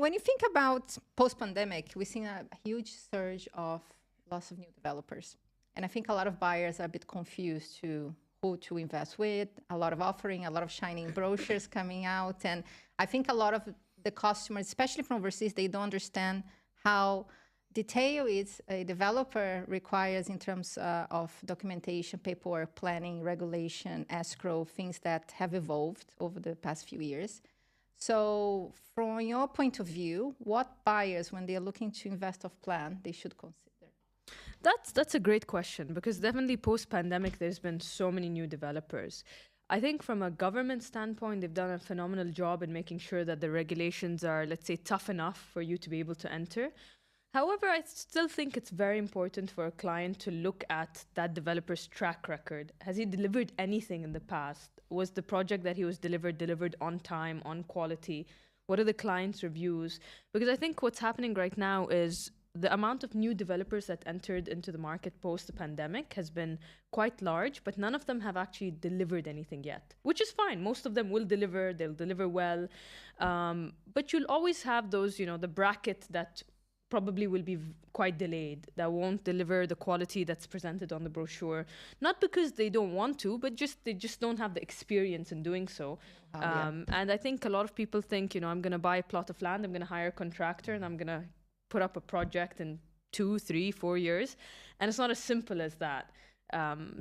when you think about post-pandemic, we've seen a huge surge of lots of new developers. And I think a lot of buyers are a bit confused to who to invest with, a lot of offering, a lot of shining brochures coming out. And I think a lot of the customers, especially from overseas, they don't understand how detailed is a developer requires in terms of documentation, paperwork, planning, regulation, escrow, things that have evolved over the past few years. So from your point of view, what buyers, when they're looking to invest off plan, they should consider? That's a great question, because definitely post-pandemic, there's been so many new developers. I think from a government standpoint, they've done a phenomenal job in making sure that the regulations are, let's say, tough enough for you to be able to enter. However, I still think it's very important for a client to look at that developer's track record. Has he delivered anything in the past? Was the project that he was delivered on time, on quality? What are the client's reviews? Because I think what's happening right now is the amount of new developers that entered into the market post the pandemic has been quite large, but none of them have actually delivered anything yet, which is fine. Most of them will deliver, they'll deliver well. But you'll always have those, the bracket that probably will be quite delayed, that won't deliver the quality that's presented on the brochure. Not because they don't want to, but they just don't have the experience in doing so. And I think a lot of people think, I'm going to buy a plot of land, I'm going to hire a contractor, and I'm going to put up a project in 2, 3, 4 years. And it's not as simple as that.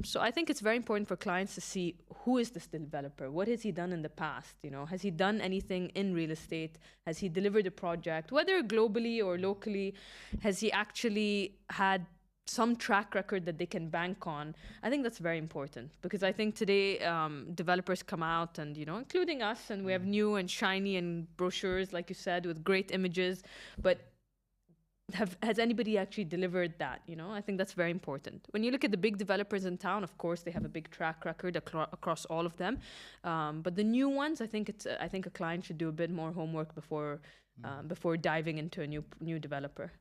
So I think it's very important for clients to see, who is this developer? What has he done in the past? Has he done anything in real estate? Has he delivered a project, whether globally or locally? Has he actually had some track record that they can bank on? I think that's very important, because I think today developers come out and, including us, and we have new and shiny and brochures, like you said, with great images, but has anybody actually delivered that? I think that's very important. When you look at the big developers in town, of course, they have a big track record across all of them. But the new ones, I think a client should do a bit more homework before diving into a new developer.